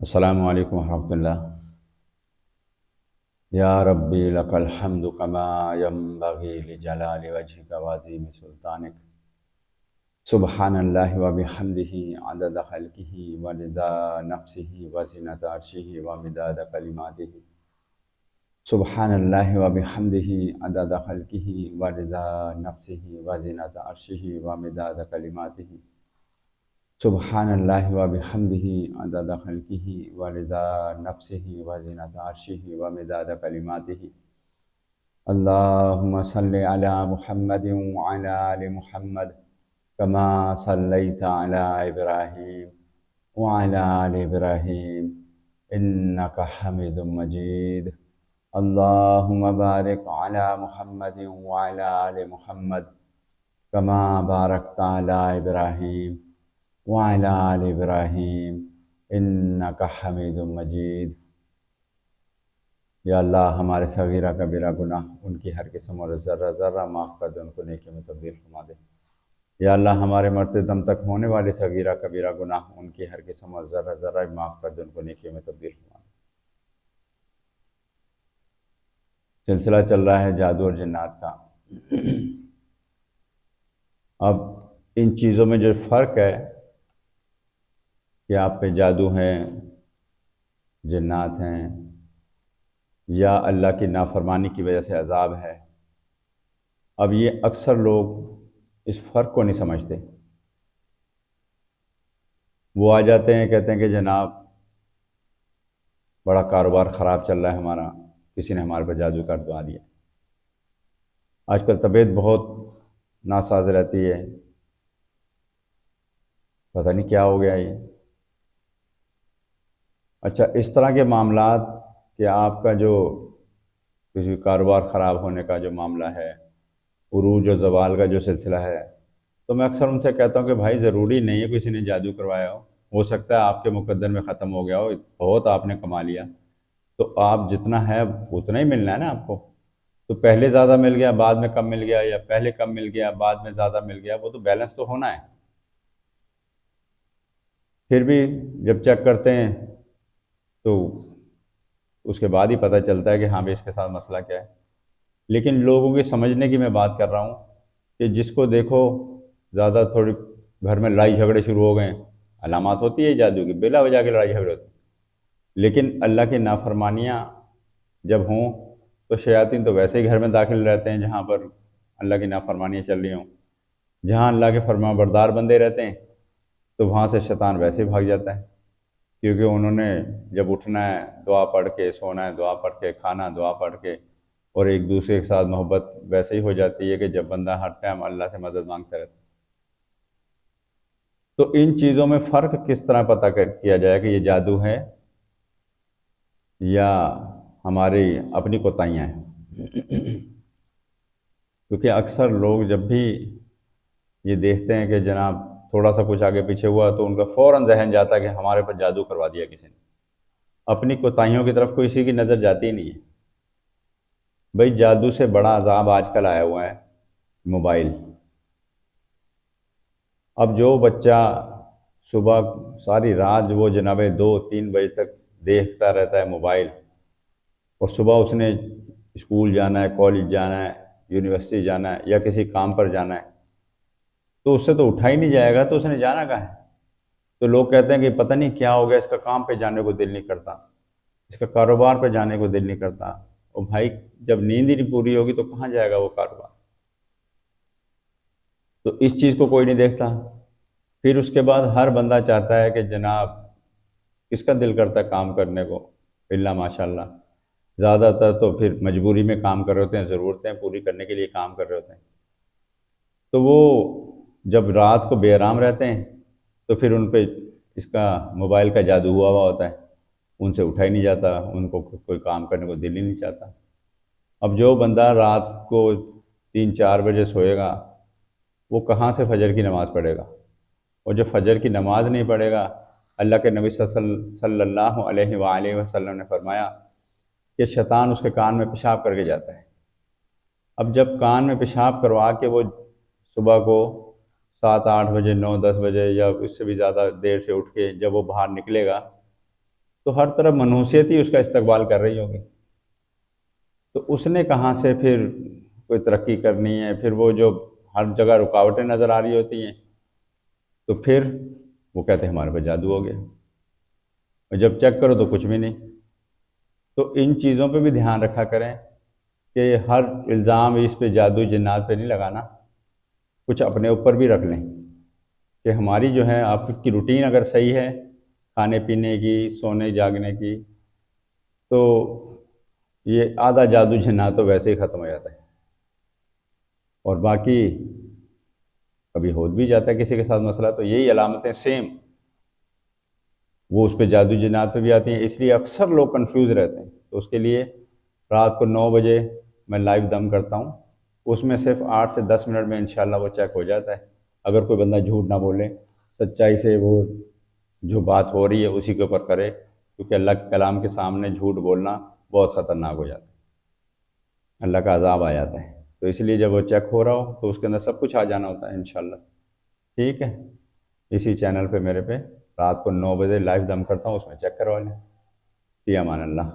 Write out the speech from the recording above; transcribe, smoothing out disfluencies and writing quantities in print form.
السلام علیکم ورحمۃ اللہ۔ یا ربی لک الحمد کما ینبغی لجلال وجہک وعظیم سلطانک، سبحان اللہ وبحمدہ عدد خلقہ ورضا نفسہ وزنۃ عرشہ ومداد کلماتہ، سبحان اللہ وبحمدہ عدد خلقہ ورضا نفسہ وزنۃ عرشہ ومداد کلماتہ، سبحان اللہ وبحمدہ عدد خلقہ ورضا نفسہ وزنۃ عرشہ ومداد کلماتہ۔ اللہم صلی علی محمد وعلی آل محمد کما صلیت علی ابراہیم وعلی آل ابراہیم انک حمید مجید۔ اللہم بارک علی محمد وعلی آل محمد کما بارکت علی ابراہیم وعلی آل ابراہیم انک حمید مجید۔ یا اللہ ہمارے صغیرہ کبیرہ گناہ ان کی ہر قسم اور ذرہ ذرہ معاف کر دے، ان کو نیکی میں تبدیل فرما دے۔ یا اللہ ہمارے مرتے دم تک ہونے والے صغیرہ کبیرہ گناہ ان کی ہر قسم اور ذرہ ذرہ معاف کر دے، ان کو نیکی میں تبدیل فرما دے۔ سلسلہ چل رہا ہے جادو اور جنات کا۔ اب ان چیزوں میں جو فرق ہے کہ آپ پہ جادو ہیں، جنات ہیں، یا اللہ کی نافرمانی کی وجہ سے عذاب ہے، اب یہ اکثر لوگ اس فرق کو نہیں سمجھتے۔ وہ آ جاتے ہیں، کہتے ہیں کہ جناب بڑا کاروبار خراب چل رہا ہے ہمارا، کسی نے ہمارے پہ جادو کر دعا دیا۔ آج کل طبیعت بہت ناساز رہتی ہے، پتہ نہیں کیا ہو گیا یہ۔ اچھا، اس طرح کے معاملات کہ آپ کا جو کسی کاروبار خراب ہونے کا جو معاملہ ہے، عروج و زوال کا جو سلسلہ ہے، تو میں اکثر ان سے کہتا ہوں کہ بھائی ضروری نہیں ہے کسی نے جادو کروایا ہو سکتا ہے آپ کے مقدر میں ختم ہو گیا ہو، بہت آپ نے کما لیا، تو آپ جتنا ہے اتنا ہی ملنا ہے نا آپ کو۔ تو پہلے زیادہ مل گیا بعد میں کم مل گیا، یا پہلے کم مل گیا بعد میں زیادہ مل گیا، وہ تو بیلنس تو ہونا ہے۔ پھر بھی جب چیک کرتے ہیں تو اس کے بعد ہی پتہ چلتا ہے کہ ہاں بھی اس کے ساتھ مسئلہ کیا ہے۔ لیکن لوگوں کے سمجھنے کی میں بات کر رہا ہوں کہ جس کو دیکھو زیادہ تھوڑی گھر میں لڑائی جھگڑے شروع ہو گئے، علامات ہوتی ہے جادو کی، بلا وجہ کے لڑائی جھگڑے ہوتے ہیں۔ لیکن اللہ کی نافرمانیاں جب ہوں تو شیاطین تو ویسے ہی گھر میں داخل رہتے ہیں جہاں پر اللہ کی نافرمانیاں چل رہی ہوں۔ جہاں اللہ کے فرما بردار بندے رہتے ہیں تو وہاں سے شیطان ویسے ہی بھاگ جاتا ہے، کیونکہ انہوں نے جب اٹھنا ہے دعا پڑھ کے، سونا ہے دعا پڑھ کے، کھانا دعا پڑھ کے، اور ایک دوسرے کے ساتھ محبت ویسے ہی ہو جاتی ہے کہ جب بندہ ہر ٹائم اللہ سے مدد مانگتا رہتا ہے۔ تو ان چیزوں میں فرق کس طرح پتہ کیا جائے کہ یہ جادو ہے یا ہماری اپنی کوتاہیاں ہیں؟ کیونکہ اکثر لوگ جب بھی یہ دیکھتے ہیں کہ جناب تھوڑا سا کچھ آگے پیچھے ہوا تو ان کا فوراً ذہن جاتا ہے کہ ہمارے پر جادو کروا دیا کسی نے۔ اپنی کوتاہیوں کی طرف کوئی کسی کی نظر جاتی ہی نہیں ہے۔ بھئی جادو سے بڑا عذاب آج کل آیا ہوا ہے موبائل۔ اب جو بچہ صبح ساری رات وہ جناب 2-3 بجے تک دیکھتا رہتا ہے موبائل، اور صبح اس نے اسکول جانا ہے، کالج جانا ہے، یونیورسٹی جانا ہے، یا کسی کام پر جانا ہے، تو اس سے تو اٹھا ہی نہیں جائے گا، تو اس نے جانا کہاں ہے؟ تو لوگ کہتے ہیں کہ پتہ نہیں کیا ہو گیا، اس کا کام پہ جانے کو دل نہیں کرتا، اس کا کاروبار پہ جانے کو دل نہیں کرتا۔ اور بھائی جب نیند ہی نہیں پوری ہوگی تو کہاں جائے گا وہ کاروبار؟ تو اس چیز کو کوئی نہیں دیکھتا۔ پھر اس کے بعد ہر بندہ چاہتا ہے کہ جناب کس کا دل کرتا ہے کام کرنے کو، الا ماشاء اللہ، زیادہ تر تو پھر مجبوری میں کام کر رہے ہوتے ہیں، ضرورتیں پوری کرنے کے لیے کام کر رہے ہوتے ہیں۔ تو وہ جب رات کو بے آرام رہتے ہیں تو پھر ان پہ اس کا موبائل کا جادو ہوا ہوتا ہے، ان سے اٹھا ہی نہیں جاتا، ان کو کوئی کام کرنے کو دل ہی نہیں چاہتا۔ اب جو بندہ رات کو 3-4 بجے سوئے گا وہ کہاں سے فجر کی نماز پڑھے گا؟ اور جو فجر کی نماز نہیں پڑھے گا، اللہ کے نبی صلی اللہ علیہ وآلہ وسلم نے فرمایا کہ شیطان اس کے کان میں پیشاب کر کے جاتا ہے۔ اب جب کان میں پیشاب کروا کے وہ صبح کو 7-8 بجے، 9-10 بجے یا اس سے بھی زیادہ دیر سے اٹھ کے جب وہ باہر نکلے گا تو ہر طرف منحوسیت ہی اس کا استقبال کر رہی ہوگی، تو اس نے کہاں سے پھر کوئی ترقی کرنی ہے؟ پھر وہ جو ہر جگہ رکاوٹیں نظر آ رہی ہوتی ہیں، تو پھر وہ کہتے ہیں ہمارے پہ جادو ہو گیا، اور جب چیک کرو تو کچھ بھی نہیں۔ تو ان چیزوں پہ بھی دھیان رکھا کریں کہ ہر الزام اس پہ جادو جنات پہ نہیں لگانا، کچھ اپنے اوپر بھی رکھ لیں کہ ہماری جو ہے آپ کی روٹین اگر صحیح ہے کھانے پینے کی، سونے جاگنے کی، تو یہ آدھا جادو جنات تو ویسے ہی ختم ہو جاتا ہے۔ اور باقی کبھی ہو بھی جاتا ہے کسی کے ساتھ مسئلہ، تو یہی علامتیں سیم وہ اس پہ جادو جنات پہ بھی آتی ہیں، اس لیے اکثر لوگ کنفیوز رہتے ہیں۔ تو اس کے لیے رات کو 9 بجے میں لائیو دم کرتا ہوں، اس میں صرف 8 سے 10 منٹ میں انشاءاللہ وہ چیک ہو جاتا ہے، اگر کوئی بندہ جھوٹ نہ بولے، سچائی سے وہ جو بات ہو رہی ہے اسی کے اوپر کرے، کیونکہ اللہ کے کلام کے سامنے جھوٹ بولنا بہت خطرناک ہو جاتا ہے، اللہ کا عذاب آ جاتا ہے۔ تو اس لیے جب وہ چیک ہو رہا ہو تو اس کے اندر سب کچھ آ جانا ہوتا ہے انشاءاللہ۔ ٹھیک ہے، اسی چینل پہ میرے پہ رات کو 9 بجے لائیو دم کرتا ہوں، اس میں چیک کروا لیں۔ فی امان اللہ۔